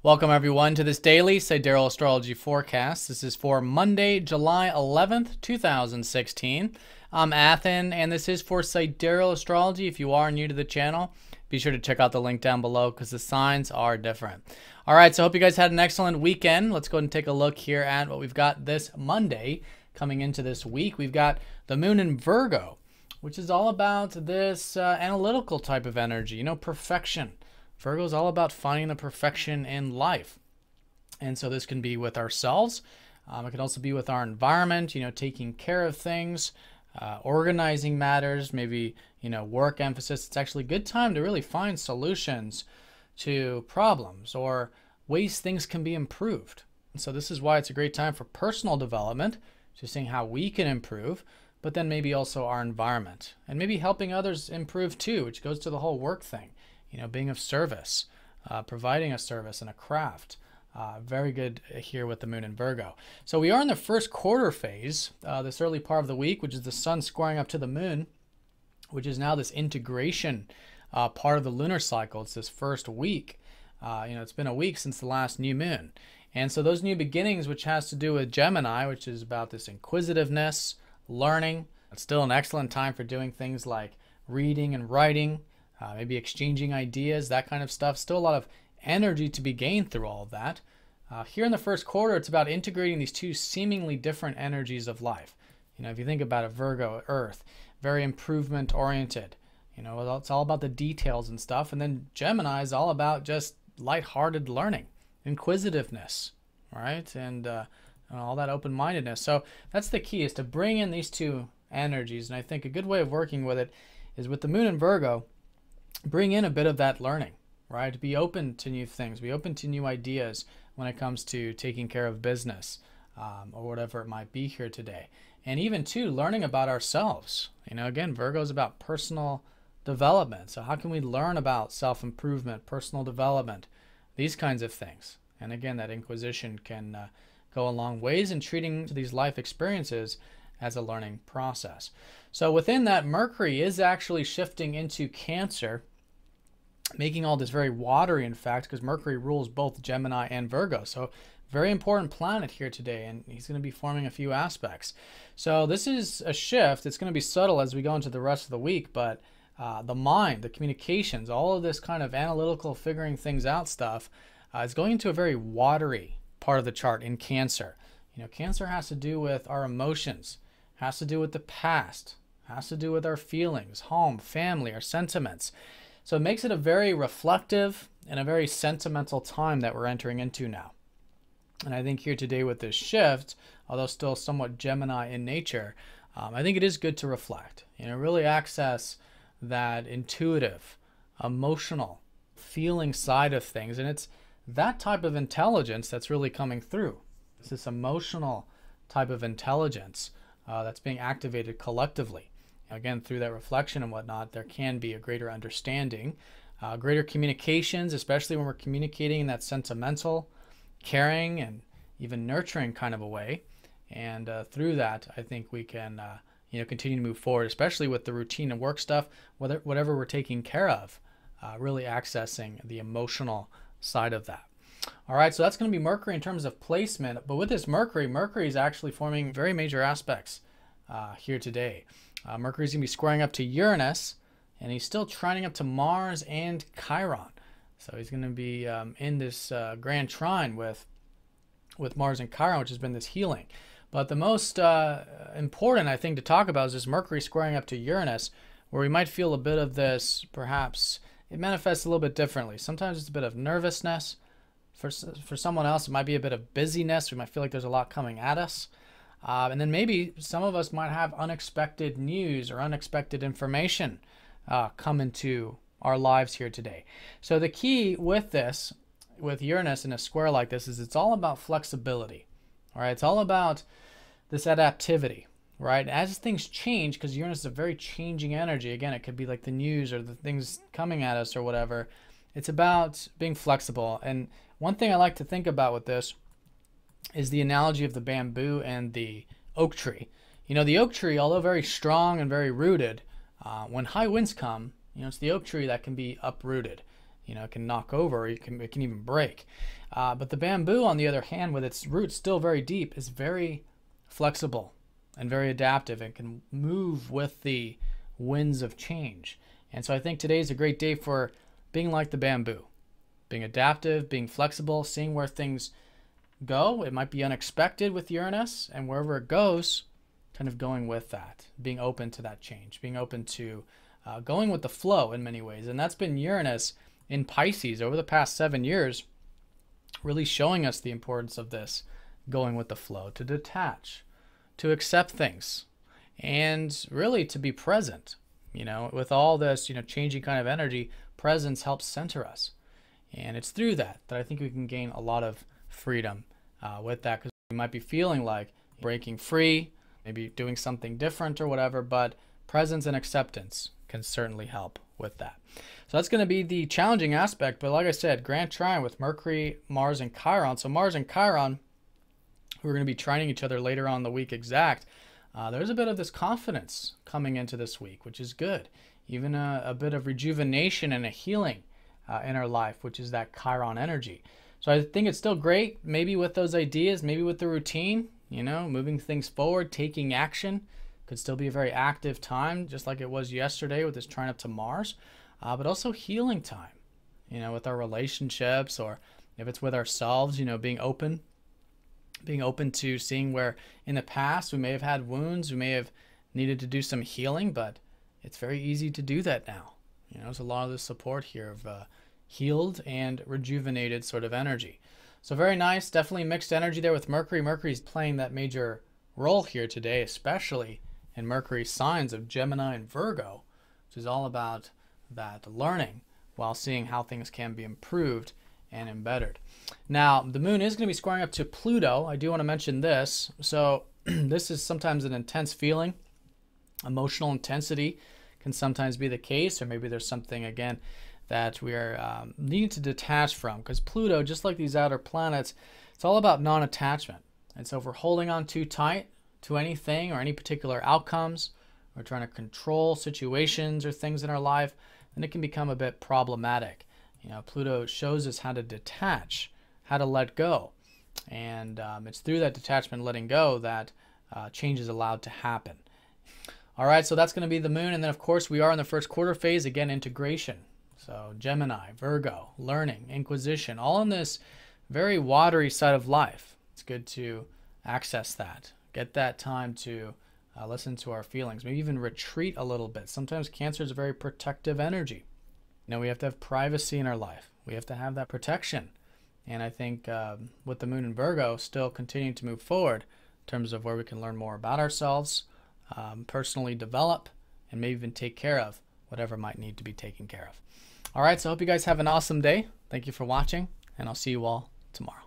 Welcome everyone to this daily Sidereal Astrology forecast. This is for Monday, July 11th, 2016. I'm Athen, and this is for Sidereal Astrology. If you are new to the channel, be sure to check out the link down below because the signs are different. All right, so I hope you guys had an excellent weekend. Let's go ahead and take a look here at what we've got this Monday coming into this week. We've got the moon in Virgo, which is all about this analytical type of energy, perfection. Virgo is all about finding the perfection in life. And so this can be with ourselves. It can also be with our environment, taking care of things, organizing matters, maybe, work emphasis. It's actually a good time to really find solutions to problems or ways things can be improved. And so this is why it's a great time for personal development, just seeing how we can improve, but then maybe also our environment and maybe helping others improve too, which goes to the whole work thing. Being of service, providing a service and a craft. Very good here with the moon in Virgo. So we are in the first quarter phase, this early part of the week, which is the sun squaring up to the moon, which is now this integration part of the lunar cycle. It's this first week. It's been a week since the last new moon. And so those new beginnings, which has to do with Gemini, which is about this inquisitiveness, learning. It's still an excellent time for doing things like reading and writing, maybe exchanging ideas, that kind of stuff. Still a lot of energy to be gained through all of that. Here in the first quarter, it's about integrating these two seemingly different energies of life. If you think about it, Virgo, Earth, very improvement oriented. It's all about the details and stuff. And then Gemini is all about just lighthearted learning, inquisitiveness, right? And all that open-mindedness. So that's the key, is to bring in these two energies. And I think a good way of working with it is with the moon in Virgo, bring in a bit of that learning, right? Be open to new things, be open to new ideas when it comes to taking care of business or whatever it might be here today. And even too, learning about ourselves. Again, Virgo is about personal development. So how can we learn about self-improvement, personal development, these kinds of things? And again, that inquisition can go a long ways in treating these life experiences as a learning process. So within that, Mercury is actually shifting into Cancer, making all this very watery, in fact, because Mercury rules both Gemini and Virgo. So very important planet here today, and he's going to be forming a few aspects. So this is a shift. It's going to be subtle as we go into the rest of the week, but the mind, the communications, all of this kind of analytical figuring things out stuff is going into a very watery part of the chart in Cancer. Cancer has to do with our emotions, has to do with the past, has to do with our feelings, home, family, our sentiments. So it makes it a very reflective and a very sentimental time that we're entering into now. And I think here today with this shift, although still somewhat Gemini in nature, I think it is good to reflect, really access that intuitive, emotional, feeling side of things. And it's that type of intelligence that's really coming through. It's this emotional type of intelligence that's being activated collectively. Again, through that reflection and whatnot, there can be a greater understanding, greater communications, especially when we're communicating in that sentimental, caring, and even nurturing kind of a way. And through that, I think we can continue to move forward, especially with the routine and work stuff, whatever we're taking care of, really accessing the emotional side of that. All right, so that's going to be Mercury in terms of placement. But with this Mercury is actually forming very major aspects here today. Mercury's going to be squaring up to Uranus, and he's still trining up to Mars and Chiron. So he's going to be in this grand trine with Mars and Chiron, which has been this healing. But the most important, I think, to talk about is this Mercury squaring up to Uranus, where we might feel a bit of this, perhaps it manifests a little bit differently. Sometimes it's a bit of nervousness. For someone else, it might be a bit of busyness. We might feel like there's a lot coming at us. And then maybe some of us might have unexpected news or unexpected information come into our lives here today. So the key with this, with Uranus in a square like this, is it's all about flexibility. All right, it's all about this adaptivity, right? As things change, because Uranus is a very changing energy. Again, it could be like the news or the things coming at us or whatever. It's about being flexible. And one thing I like to think about with this is the analogy of the bamboo and the oak tree. The oak tree, although very strong and very rooted, when high winds come, it's the oak tree that can be uprooted. it can knock over, or it can even break. But the bamboo, on the other hand, with its roots still very deep, is very flexible and very adaptive and can move with the winds of change. And so I think today is a great day for being like the bamboo, being adaptive, being flexible, seeing where things go. It might be unexpected with Uranus, and wherever it goes, kind of going with that, being open to that change, being open to going with the flow in many ways. And that's been Uranus in Pisces over the past 7 years, really showing us the importance of this, going with the flow, to detach, to accept things, and really to be present. With all this, changing kind of energy, presence helps center us. And it's through that I think we can gain a lot of freedom with that, because we might be feeling like breaking free, maybe doing something different or whatever, but presence and acceptance can certainly help with that. So that's going to be the challenging aspect. But like I said, Grand Trine with Mercury, Mars, and Chiron. So Mars and Chiron, who are going to be trining each other later on in the week exact, there's a bit of this confidence coming into this week, which is good. Even a bit of rejuvenation and a healing in our life, which is that Chiron energy. So I think it's still great, maybe with those ideas, maybe with the routine, moving things forward, taking action. Could still be a very active time, just like it was yesterday with this trine up to Mars, but also healing time, with our relationships, or if it's with ourselves, being open to seeing where in the past we may have had wounds, we may have needed to do some healing, but it's very easy to do that now. There's a lot of the support here of healed and rejuvenated sort of energy. So very nice, definitely mixed energy there with Mercury. Mercury's playing that major role here today, especially in Mercury's signs of Gemini and Virgo, which is all about that learning while seeing how things can be improved and embedded. Now, the moon is going to be squaring up to Pluto. I do want to mention this. So this is sometimes an intense feeling. Emotional intensity can sometimes be the case, or maybe there's something, again, that we are needing to detach from, because Pluto, just like these outer planets, it's all about non-attachment. And so if we're holding on too tight to anything or any particular outcomes, we're trying to control situations or things in our life, then it can become a bit problematic. Pluto shows us how to detach, how to let go. And it's through that detachment, letting go, that change is allowed to happen. All right, so that's going to be the moon. And then, of course, we are in the first quarter phase, again, integration. So Gemini, Virgo, learning, inquisition, all in this very watery side of life. It's good to access that. Get that time to listen to our feelings, maybe even retreat a little bit. Sometimes Cancer is a very protective energy. We have to have privacy in our life. We have to have that protection. And I think with the moon in Virgo, still continuing to move forward in terms of where we can learn more about ourselves, personally develop, and maybe even take care of whatever might need to be taken care of. All right, so I hope you guys have an awesome day. Thank you for watching, and I'll see you all tomorrow.